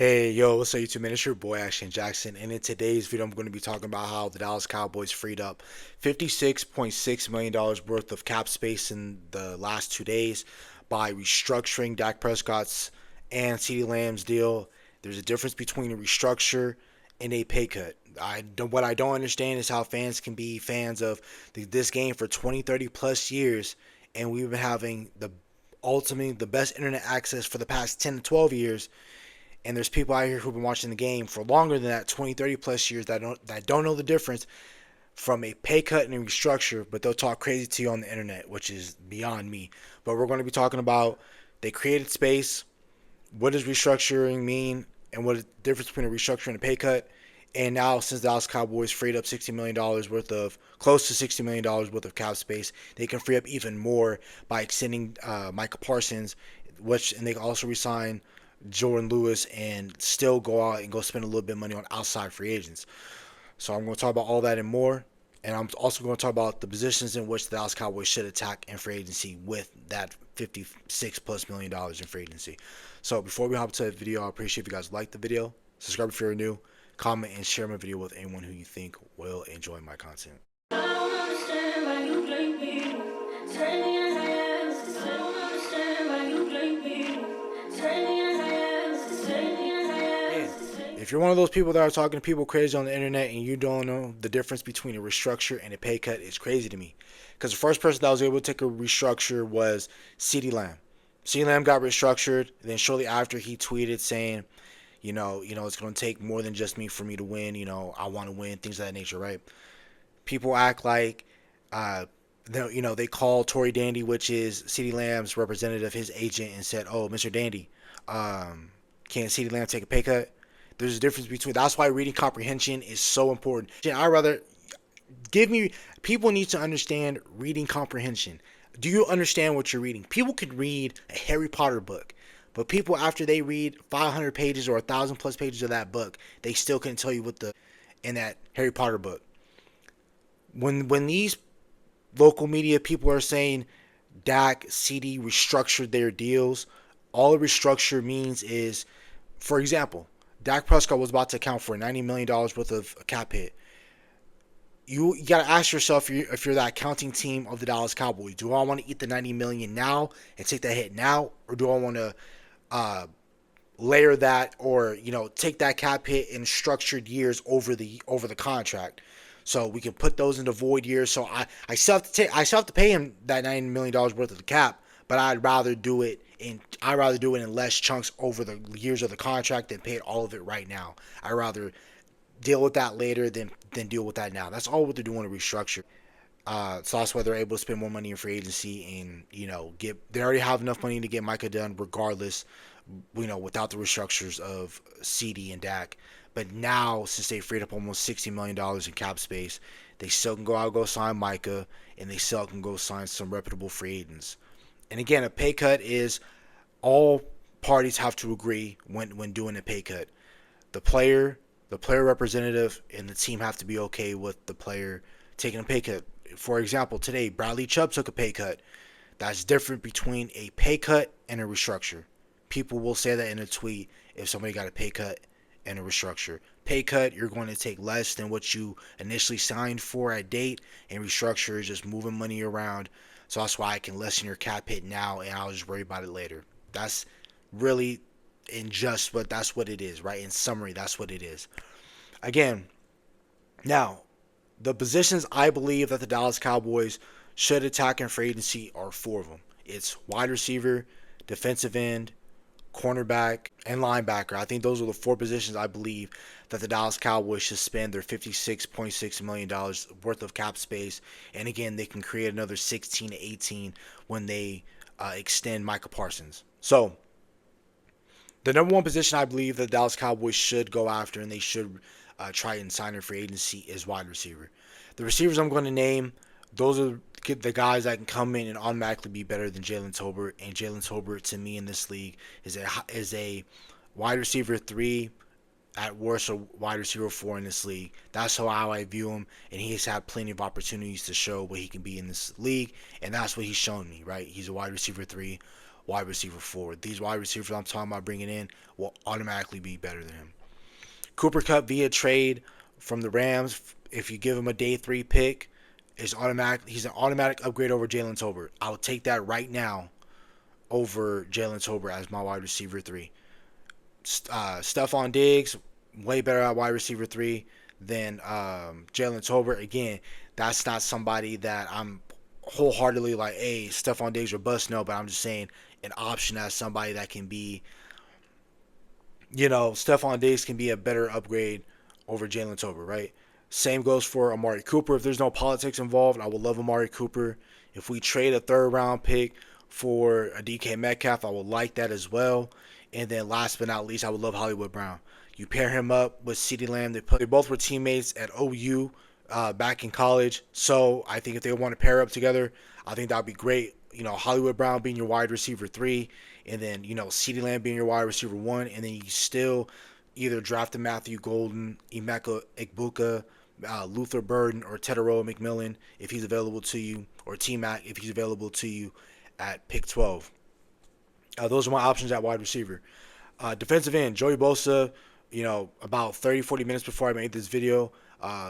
Hey, yo, what's up, YouTube man? It's your boy, Ashton Jackson, and in today's video, I'm going to be talking about how the Dallas Cowboys freed up $56.6 million worth of cap space in the last 2 days by restructuring Dak Prescott's and CeeDee Lamb's deal. There's a difference between a restructure and a pay cut. What I don't understand is how fans can be fans of this game for 20, 30 plus years, and we've been having ultimately the best internet access for the past 10 to 12 years, and there's people out here who've been watching the game for longer than that, 20, 30 plus years, that don't know the difference from a pay cut and a restructure, but they'll talk crazy to you on the internet, which is beyond me. But we're going to be talking about they created space, what does restructuring mean, and what is the difference between a restructure and a pay cut. And now, since the Dallas Cowboys freed up $60 million worth of, close to $60 million worth of cap space, they can free up even more by extending Micah Parsons, and they can also resign Jordan Lewis and still go out and go spend a little bit of money on outside free agents. So I'm going to talk about all that and more. And I'm also going to talk about the positions in which the Dallas Cowboys should attack in free agency with that 56 plus million dollars in free agency. So before we hop into the video, I appreciate if you guys like the video. Subscribe if you're new. Comment and share my video with anyone who you think will enjoy my content. If you're one of those people that are talking to people crazy on the internet and you don't know the difference between a restructure and a pay cut, it's crazy to me. Because the first person that was able to take a restructure was CeeDee Lamb. CeeDee Lamb got restructured, and then shortly after he tweeted saying, it's going to take more than just me for me to win. I want to win, things of that nature, right? People act like, they called Tory Dandy, which is CeeDee Lamb's representative, his agent, and said, "Oh, Mr. Dandy, can CeeDee Lamb take a pay cut?" There's a difference between. That's why reading comprehension is so important. I rather people need to understand reading comprehension. Do you understand what you're reading? People can read a Harry Potter book, but people, after they read 500 pages or 1,000 plus pages of that book, they still couldn't tell you what in that Harry Potter book. When these local media people are saying Dak, CD restructured their deals, all a restructure means is, for example, Dak Prescott was about to account for $90 million worth of a cap hit. You got to ask yourself, if you're that accounting team of the Dallas Cowboys, do I want to eat the $90 million now and take that hit now, or do I want to layer that, or take that cap hit in structured years over the contract, so we can put those into void years? So I still have to pay him that $90 million worth of the cap, but I'd rather do it in less chunks over the years of the contract than pay it all of it right now. I'd rather deal with that later than deal with that now. That's all what they're doing to restructure. So that's why they're able to spend more money in free agency and they already have enough money to get Micah done regardless, without the restructures of CD and Dak. But now, since they freed up almost $60 million in cap space, they still can go sign Micah, and they still can go sign some reputable free agents. And again, a pay cut is all parties have to agree when doing a pay cut. The player representative, and the team have to be okay with the player taking a pay cut. For example, today, Bradley Chubb took a pay cut. That's different between a pay cut and a restructure. People will say that in a tweet if somebody got a pay cut and a restructure. Pay cut, you're going to take less than what you initially signed for at date, and restructure is just moving money around. So that's why I can lessen your cap hit now, and I'll just worry about it later. That's really that's what it is, right? In summary, that's what it is. Again, now, the positions I believe that the Dallas Cowboys should attack in free agency are four of them. It's wide receiver, defensive end, cornerback, and linebacker. I think those are the four positions I believe that the Dallas Cowboys should spend their $56.6 million worth of cap space. And again, they can create another 16 to 18 when they extend Micah Parsons. So, the number one position I believe that the Dallas Cowboys should go after, and they should try and sign in free agency, is wide receiver. The receivers I'm going to name, those are the guys that can come in and automatically be better than Jalen Tolbert. And Jalen Tolbert, to me, in this league, is a wide receiver 3, at worst a wide receiver 4 in this league. That's how I view him, and he's had plenty of opportunities to show what he can be in this league, and that's what he's shown me, right? He's a wide receiver 3. wide receiver 4. These wide receivers I'm talking about bringing in will automatically be better than him. Cooper Kupp via trade from the Rams. If you give him a day 3 pick, is automatic. He's an automatic upgrade over Jalen Tolbert. I'll take that right now over Jalen Tolbert as my wide receiver 3. Stephon Diggs, way better at wide receiver 3 than Jalen Tolbert. Again, that's not somebody that I'm wholeheartedly like, hey, Stephon Diggs or bust. No, but I'm just saying an option as somebody that can be, Stephon Diggs can be a better upgrade over Jalen Tolbert, right? Same goes for Amari Cooper. If there's no politics involved, I would love Amari Cooper. If we trade a third round pick for a DK Metcalf, I would like that as well. And then last but not least, I would love Hollywood Brown. You pair him up with CeeDee Lamb. They both were teammates at OU back in college. So I think if they want to pair up together, I think that would be great. Hollywood Brown being your wide receiver 3, and then, CeeDee Lamb being your wide receiver 1, and then you still either draft a Matthew Golden, Emeka Egbuka, Luther Burden, or Tedero McMillan if he's available to you, or T-Mac if he's available to you at pick 12. Those are my options at wide receiver. Defensive end, Joey Bosa, about 30, 40 minutes before I made this video,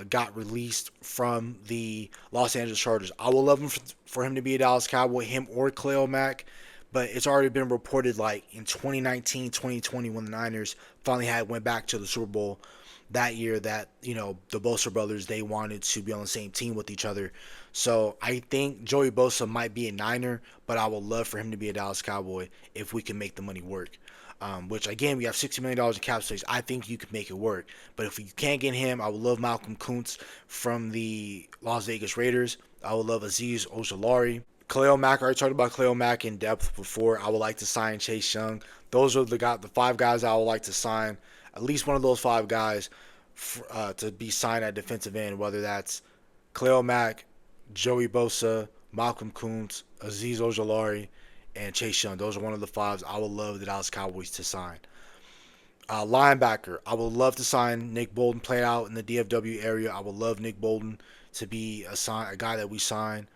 got released from the Los Angeles Chargers. I would love him for him to be a Dallas Cowboy, him or Khalil Mack, but it's already been reported like in 2019, 2020 when the Niners finally went back to the Super Bowl that year that, the Bosa brothers, they wanted to be on the same team with each other. So I think Joey Bosa might be a Niner, but I would love for him to be a Dallas Cowboy if we can make the money work. Which, again, we have $60 million in cap space. I think you can make it work. But if you can't get him, I would love Malcolm Kuntz from the Las Vegas Raiders. I would love Azeez Ojulari. Khalil Mack, I already talked about Khalil Mack in depth before. I would like to sign Chase Young. Those are the 5 guys I would like to sign. At least one of those 5 guys to be signed at defensive end, whether that's Khalil Mack, Joey Bosa, Malcolm Kuntz, Azeez Ojulari, and Chase Young. Those are one of the 5s I would love the Dallas Cowboys to sign. Linebacker, I would love to sign Nick Bolton, play out in the DFW area. I would love Nick Bolton to be a guy that we sign.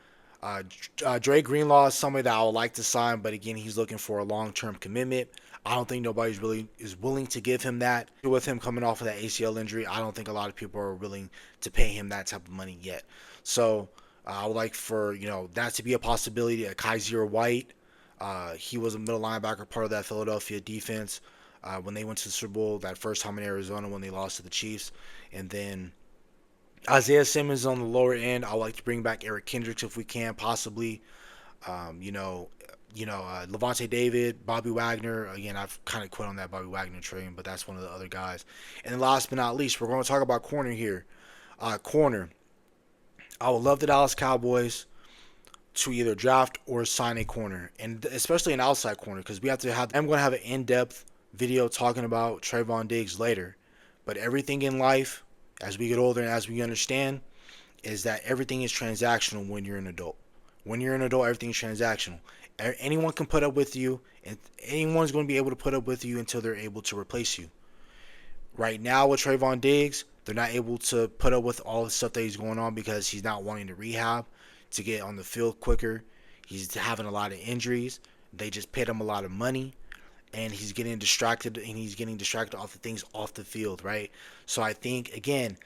Dre Greenlaw is somebody that I would like to sign, but again, he's looking for a long-term commitment. I don't think nobody's really is willing to give him that. With him coming off of that ACL injury, I don't think a lot of people are willing to pay him that type of money yet. So I would like for that to be a possibility. Kaiser White, he was a middle linebacker, part of that Philadelphia defense when they went to the Super Bowl that first time in Arizona when they lost to the Chiefs. And then Isaiah Simmons on the lower end. I would like to bring back Eric Kendricks if we can, possibly. Levante David, Bobby Wagner. Again, I've kind of quit on that Bobby Wagner train, but that's one of the other guys. And then last but not least, we're going to talk about corner here. Corner. I would love the Dallas Cowboys to either draft or sign a corner, and especially an outside corner, because we have to have. I'm going to have an in-depth video talking about Trayvon Diggs later, but everything in life, as we get older and as we understand, is that everything is transactional when you're an adult. When you're an adult, everything is transactional. Anyone can put up with you, and anyone's going to be able to put up with you until they're able to replace you. Right now with Trayvon Diggs, they're not able to put up with all the stuff that he's going on because he's not wanting to rehab to get on the field quicker. He's having a lot of injuries. They just paid him a lot of money, and he's getting distracted off the things off the field, right? So I think, again,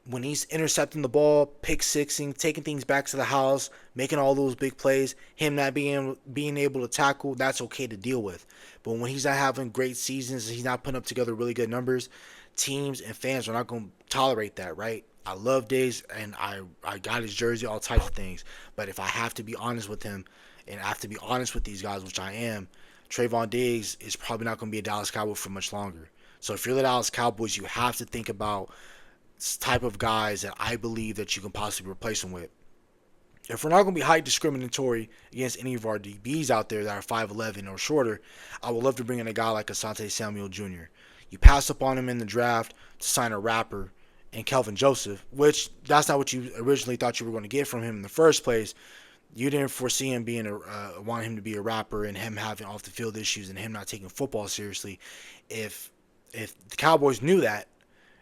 when he's intercepting the ball, pick-sixing, taking things back to the house, making all those big plays, him not being able to tackle, that's okay to deal with. But when he's not having great seasons, he's not putting up together really good numbers, teams and fans are not going to tolerate that, right? I love Diggs, and I got his jersey, all types of things. But if I have to be honest with him, and I have to be honest with these guys, which I am, Trayvon Diggs is probably not going to be a Dallas Cowboy for much longer. So if you're the Dallas Cowboys, you have to think about type of guys that I believe that you can possibly replace him with. If we're not going to be height discriminatory against any of our DBs out there that are 5'11 or shorter, I would love to bring in a guy like Asante Samuel Jr. You pass up on him in the draft to sign a rapper and Kelvin Joseph, which that's not what you originally thought you were going to get from him in the first place. You didn't foresee him want him to be a rapper and him having off the field issues and him not taking football seriously. If the Cowboys knew that,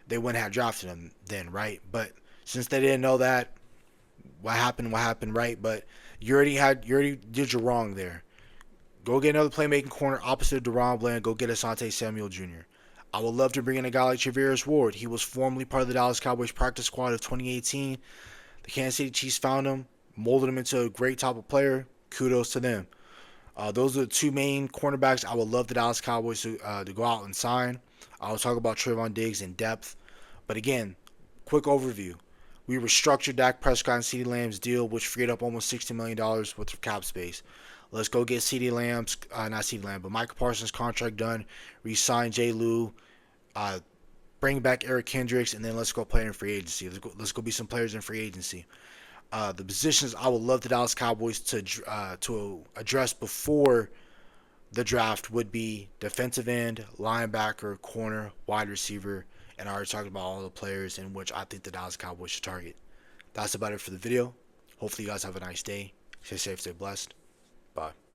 they wouldn't have drafted him then, right? But since they didn't know that, what happened, right? But you already did your wrong there. Go get another playmaking corner opposite of Deron Bland. Go get Asante Samuel Jr. I would love to bring in a guy like Traveris Ward. He was formerly part of the Dallas Cowboys practice squad of 2018. The Kansas City Chiefs found him, molded him into a great type of player. Kudos to them. Those are the two main cornerbacks I would love the Dallas Cowboys to go out and sign. I will talk about Trayvon Diggs in depth. But again, quick overview. We restructured Dak Prescott and CeeDee Lamb's deal, which freed up almost $60 million worth of cap space. Let's go get CeeDee Lamb's, not CeeDee Lamb, but Michael Parsons' contract done, re-sign Jay Lou, uh, bring back Eric Kendricks, and then let's go play in free agency. Let's go be some players in free agency. The positions I would love the Dallas Cowboys to address before the draft would be defensive end, linebacker, corner, wide receiver, and I already talked about all the players in which I think the Dallas Cowboys should target. That's about it for the video. Hopefully you guys have a nice day. Stay safe, stay blessed. Bye.